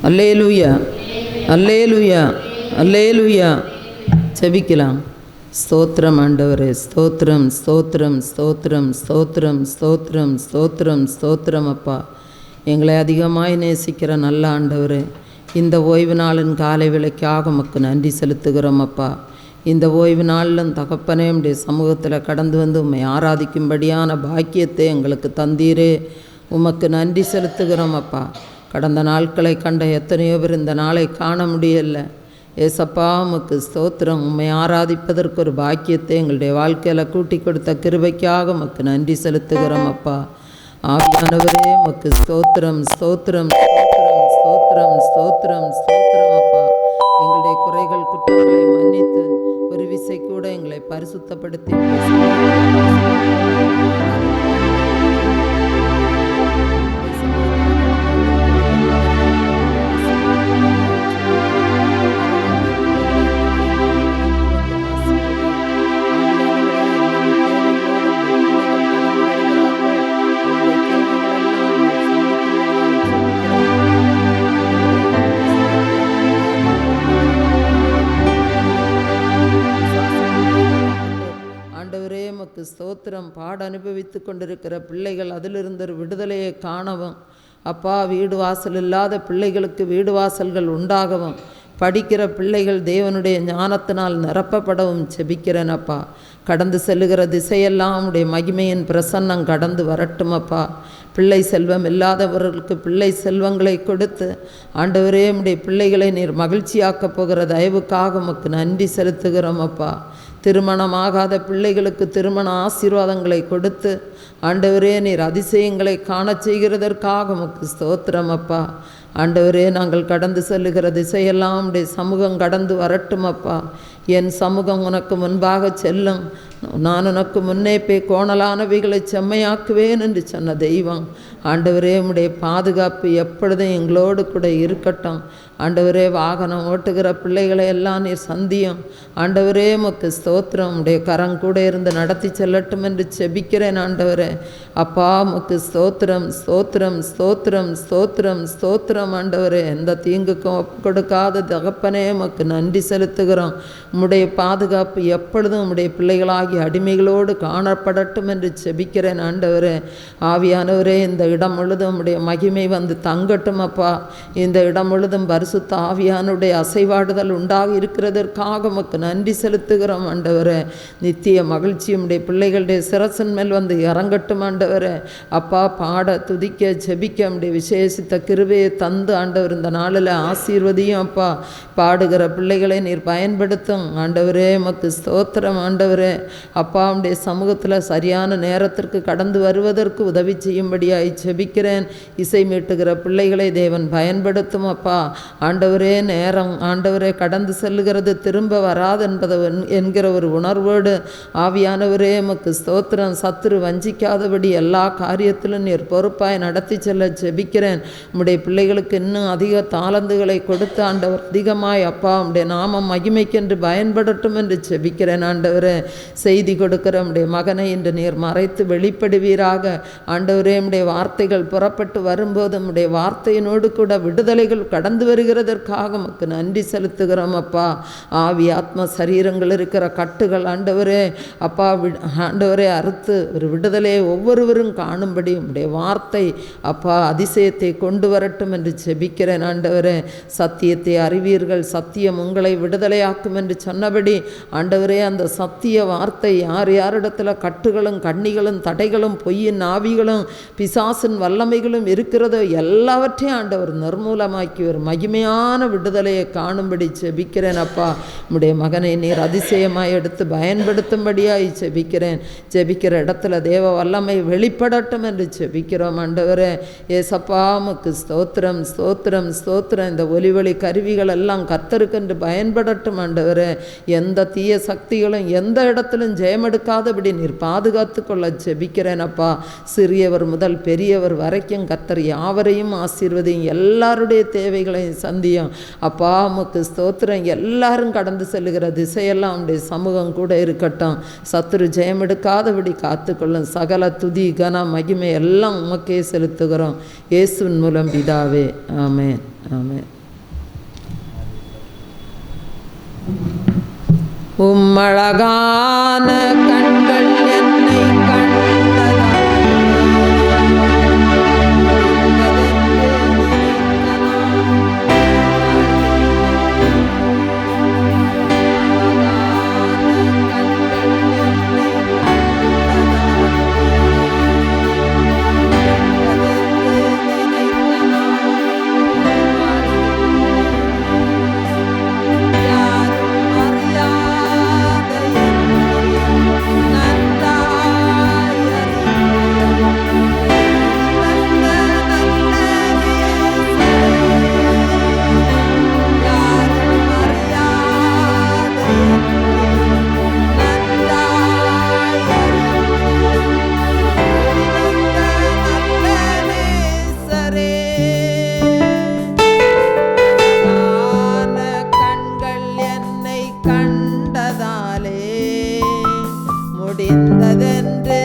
அல்லேலூயா, அல்லேலூயா, அல்லேலூயா. ஜெபிக்கலாம். ஸ்தோத்திரம் ஆண்டவரே, ஸ்தோத்திரம், ஸ்தோத்திரம், ஸ்தோத்திரம், ஸ்தோத்திரம், ஸ்தோத்திரம், ஸ்தோத்திரம், ஸ்தோத்திரம். அப்பா, எங்களை அதிகமாய் நேசிக்கிற நல்ல ஆண்டவரே, இந்த ஓய்வு நாளின் காலை வேளைக்காக உமக்கு நன்றி செலுத்துகிறோம். அப்பா, இந்த ஓய்வு நாளிலும் தகப்பனே உம்முடைய சமூகத்தில் கடந்து வந்து உம்மை ஆராதிக்கும்படியான பாக்கியத்தை எங்களுக்கு தந்தீரே, உமக்கு நன்றி செலுத்துகிறோம். அப்பா, கடந்த நாட்களை கண்ட எத்தனையோ பேர் இந்த நாளை காண முடியலை. ஏசப்பா, உமக்கு ஸ்தோத்திரம். உம்மை ஆராதிப்பதற்கு ஒரு பாக்கியத்தை எங்களுடைய வாழ்க்கையில் கூட்டி கொடுத்த கிருபைக்காக உமக்கு நன்றி செலுத்துகிறோம். அப்பா, ஆவியானவரே, உமக்கு ஸ்தோத்திரம், ஸ்தோத்திரம், ஸ்தோத்திரம், ஸ்தோத்திரம், ஸ்தோத்திரம், ஸ்தோத்திரம். அப்பா, எங்களுடைய குறைகள் குற்றங்களை மன்னித்து ஒரு விசை கூட எங்களை பரிசுத்தப்படுத்தி ஸ்தோத்திரம். பாட அனுபவித்து கொண்டிருக்கிற பிள்ளைகள் அதிலிருந்து ஒரு விடுதலையை காணவும், அப்பா, வீடு வாசல் இல்லாத பிள்ளைகளுக்கு வீடு வாசல்கள் உண்டாகவும், படிக்கிற பிள்ளைகள் தேவனுடைய ஞானத்தினால் நிரப்பப்படவும் செபிக்கிறேன். அப்பா, கடந்து செல்லுகிற திசையெல்லாம் உடைய மகிமையின் பிரசன்னம் கடந்து வரட்டும். அப்பா, பிள்ளை செல்வம் இல்லாதவர்களுக்கு பிள்ளை செல்வங்களை கொடுத்து ஆண்டவரே, உடைய பிள்ளைகளை நீர் மகிழ்ச்சியாக்கப் போகிற தயவுக்காக உமக்கு நன்றி செலுத்துகிறோம். அப்பா, திருமணமாகாத பிள்ளைகளுக்கு திருமண ஆசீர்வாதங்களை கொடுத்து ஆண்டவரே, நீர் அதிசயங்களை காண செய்கிறதற்காக உமக்கு ஸ்தோத்திரம். அப்பா, ஆண்டவரே, நாங்கள் கடந்து செல்லுகிற திசையெல்லாம் உடைய சமூகம் கடந்து வரட்டும். அப்பா, என் சமூகம் உனக்கு முன்பாக செல்லும், நான் உனக்கு முன்னே போய் கோணலானவைகளை செம்மையாக்குவேன் என்று சொன்ன தெய்வம் ஆண்டவரே, உம்முடைய பாதுகாப்பு எப்பொழுதும் எங்களோடு கூட இருக்கட்டும். ஆண்டவரே, வாகனம் ஓட்டுகிற பிள்ளைகளை எல்லாம் நீர் சந்தியும். ஆண்டவரே, உமக்கு ஸ்தோத்திரம். உடைய கரம் கூட இருந்து நடத்தி செல்லட்டும் என்று செபிக்கிறேன். ஆண்டவரே, அப்பா, உமக்கு ஸ்தோத்திரம், ஸ்தோத்திரம், ஸ்தோத்திரம், ஸ்தோத்திரம், ஸ்தோத்திரம். ஆண்டவரே, எந்த தீங்குக்கும் கொடுக்காத தகப்பனே, உமக்கு நன்றி செலுத்துகிறோம். உம்முடைய பாதுகாப்பு எப்பொழுதும் உம்முடைய பிள்ளைகளாகி அடிமைகளோடு காணப்படட்டும் என்று செபிக்கிறேன். ஆண்டவரே, ஆவியானவரே, இந்த இடம் முழுதும் உம்முடைய மகிமை வந்து தங்கட்டும். அப்பா, இந்த இடம் முழுதும் பரிசுத்த ஆவியானுடைய அசைவாடுதல் உண்டாகி இருக்கிறதற்காக உமக்கு நன்றி செலுத்துகிறோம். ஆண்டவரே, நித்திய மகிழ்ச்சி உம்முடைய பிள்ளைகளுடைய சிரசின் மேல் வந்து இறங்கட்டும். ஆண்டவரே, அப்பா, பாட துதிக்க ஜெபிக்க உம்முடைய விசேஷித்த கிருபையை தந்து ஆண்டவர் இந்த நாளில் ஆசீர்வதியும். அப்பா, பாடுகிற பிள்ளைகளை நீர் பயன்படுத்தும். ஆண்டவரே, உமக்கு ஸ்தோத்திரம். ஆண்டவரே, அப்பா, உம்முடைய சமூகத்தில் சரியான நேரத்திற்கு கடந்து வருவதற்கு உதவி செய்யும்படியாய் ஜெபிக்கிறேன். இசை மீட்டுகிற பிள்ளைகளை தேவன் பயன்படுத்தும். அப்பா, ஆண்டவரே, நேரம் ஆண்டவரே கடந்து செல்லுகிறது, திரும்ப வராது என்பதை என்கிற ஒரு உணர்வோடு ஆவியானவரே, உமக்கு ஸ்தோத்திரம். சத்துரு வஞ்சிக்காதபடி எல்லா காரியத்திலும் நீர் பொறுப்பாய் நடத்தி செல்ல ஜெபிக்கிறேன். உம்முடைய பிள்ளைகளுக்கு இன்னும் அதிக தாளந்துகளை கொடுத்து ஆண்டவர் அதிகமாய், அப்பா, உம்முடைய நாமம் மகிமைக்கென்று பயன்படட்டும் என்று ஜெபிக்கிறேன். ஆண்டவரே, செய்தி கொடுக்கிற உம்முடைய மகனை இன்று நீர் மறைத்து வெளிப்படுவீராக. ஆண்டவரே, உம்முடைய வார்த்தைகள் புறப்பட்டு வரும்போது உம்முடைய வார்த்தையினோடு கூட விடுதலைகள் கடந்து வருகிறதற்காக உமக்கு நன்றி செலுத்துகிறோம். அப்பா, ஆவி ஆத்ம சரீரங்கள் இருக்கிற கட்டுகள் ஆண்டவரே, அப்பா, ஆண்டவரே, அறுத்து ஒரு விடுதலையை ஒவ்வொருவரும் காணும்படி உம்முடைய வார்த்தை, அப்பா, அதிசயத்தை கொண்டு வரட்டும் என்று ஜெபிக்கிறேன். ஆண்டவரே, சத்தியத்தை அறிவீர்கள், சத்தியம் உங்களை விடுதலையாக்கும் என்று சொன்னபடி ஆண்டவரே, அந்த சத்திய வார்த்தை யார் யாரிடத்துல கட்டுகளும் கண்ணிகளும் தடைகளும் பொய்யின் ஆவிகளும் பிசாசின் வல்லமைகளும் இருக்கிறதோ எல்லாவற்றையும் ஆண்டவர் நிர்மூலமாக்கி ஒரு மகிமையான விடுதலையை காணும்படி ஜெபிக்கிறேன். அப்பா, உம்முடைய மகனை நீர் அதிசயமாய் எடுத்து பயன்படுத்தும்படியாய் ஜெபிக்கிறேன். ஜெபிக்கிற இடத்துல தேவ வல்லமை வெளிப்படட்டும் என்று ஜெபிக்கிறோம். ஆண்டவரே, ஏசப்பா, உமக்கு ஸ்தோத்திரம், ஸ்தோத்திரம், ஸ்தோத்திரம். இந்த ஒலிவொலி கருவிகள் எல்லாம் கர்த்தருக்கென்று பயன்படட்டும். ஆண்டவரே, எந்த தீய சக்திகளும் எந்த இடத்திலும் சத்துரும் ஜெயமெடுக்காதபடி நீர் பாதுகாத்து கொள்ள ஜெபிக்கிறேன் அப்பா. சிறியவர் முதல் பெரியவர் வரைக்கும் கர்த்தர் யாவரையும் ஆசீர்வதியும், எல்லாருடைய தேவைகளையும் சந்தியும் அப்பா. உமக்கு ஸ்தோத்திரம். எல்லாரும் கடந்து செல்லுகிற திசையெல்லாம் உடைய சமூகம் கூட இருக்கட்டும். சத்துரு ஜெயமெடுக்காதபடி காத்துக்கொள்ளும். சகல துதி கன மகிமை எல்லாம் உமக்கே செலுத்துகிறோம் இயேசுவின் மூலம் பிதாவே. ஆமென், ஆமென். உம்மழகான கண்கள் என்னை கண்டதால் முடிந்ததென்று